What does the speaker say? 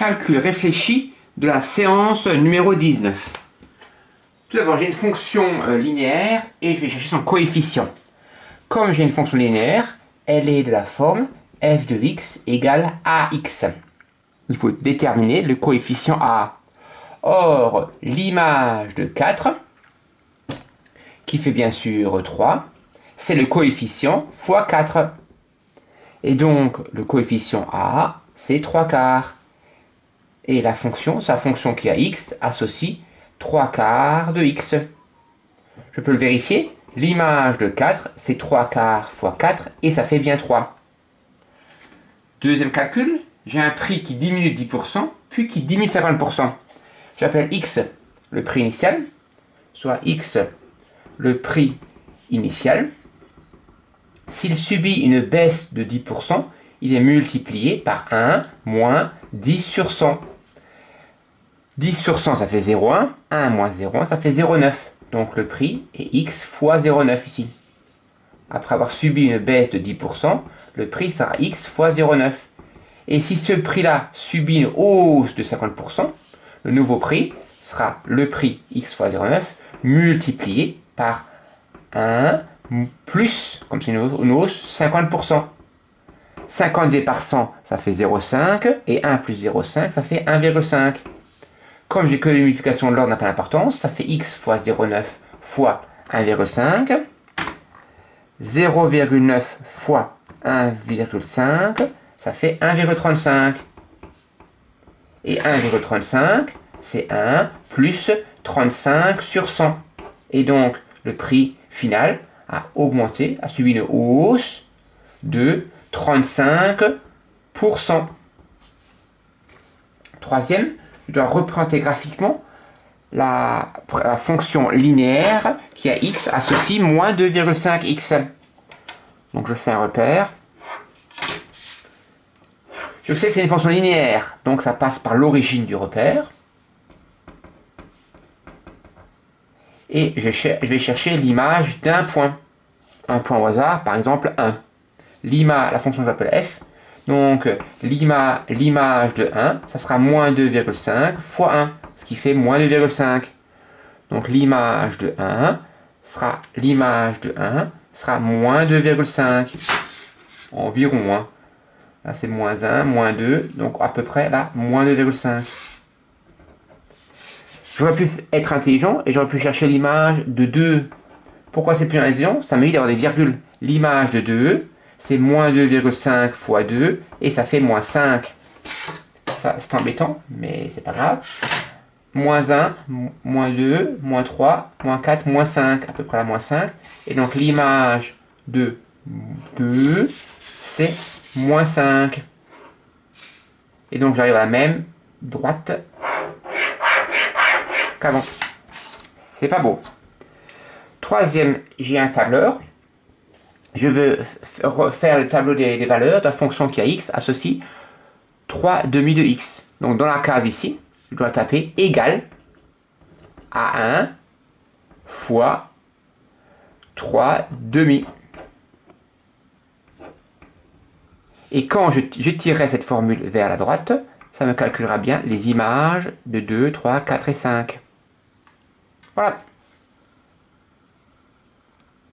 calcul réfléchi de la séance numéro 19. Tout d'abord, j'ai une fonction linéaire et je vais chercher son coefficient. Comme j'ai une fonction linéaire, elle est de la forme f de x égale ax. Il faut déterminer le coefficient a. Or, l'image de 4, qui fait bien sûr 3, c'est le coefficient fois 4. Et donc, le coefficient a, c'est 3 quarts. Et la fonction, sa fonction qui a x, associe 3 quarts de x. Je peux le vérifier. L'image de 4, c'est 3 quarts fois 4, et ça fait bien 3. Deuxième calcul, j'ai un prix qui diminue de 10%, puis qui diminue de 50%. J'appelle x le prix initial, soit x le prix initial. S'il subit une baisse de 10%, il est multiplié par 1 moins 10 sur 100. 10 sur 100, ça fait 0,1. 1 moins 0,1, ça fait 0,9. Donc le prix est x fois 0,9 ici. Après avoir subi une baisse de 10%, le prix sera x fois 0,9. Et si ce prix-là subit une hausse de 50%, le nouveau prix sera le prix x fois 0,9 multiplié par 1 plus, comme c'est une hausse, 50%. 50 divisé par 100, ça fait 0,5, et 1 plus 0,5, ça fait 1,5. Comme j'ai que les multiplications de l'ordre n'a pas d'importance, ça fait x fois 0,9 fois 1,5. 0,9 fois 1,5, ça fait 1,35. Et 1,35, c'est 1 plus 35 sur 100. Et donc, le prix final a augmenté, a subi une hausse de 35%. Troisième, je dois représenter graphiquement la fonction linéaire qui a x associe moins 2,5x. Donc je fais un repère. Je sais que c'est une fonction linéaire, donc ça passe par l'origine du repère. Et je vais chercher l'image d'un point. Un point au hasard, par exemple 1. La fonction que j'appelle f. Donc l'image de 1, ça sera moins 2,5 fois 1, ce qui fait moins 2,5. Donc l'image de 1 sera moins 2,5. Environ, hein. Là c'est moins 1, moins 2, donc à peu près là, moins 2,5. J'aurais pu être intelligent et j'aurais pu chercher l'image de 2. Pourquoi c'est plus intelligent? Ça m'évite d'avoir des virgules. L'image de 2, c'est moins 2,5 fois 2, et ça fait moins 5. Ça, c'est embêtant, mais c'est pas grave. Moins 1, moins 2, moins 3, moins 4, moins 5, à peu près la moins 5. Et donc l'image de 2, c'est moins 5. Et donc j'arrive à la même droite qu'avant. C'est pas beau. Troisième, j'ai un tableur. Je veux refaire le tableau des valeurs de la fonction qui a x associe 3 demi de x. Donc dans la case ici, je dois taper égal à 1 fois 3 demi. Et quand je tirerai cette formule vers la droite, ça me calculera bien les images de 2, 3, 4 et 5. Voilà.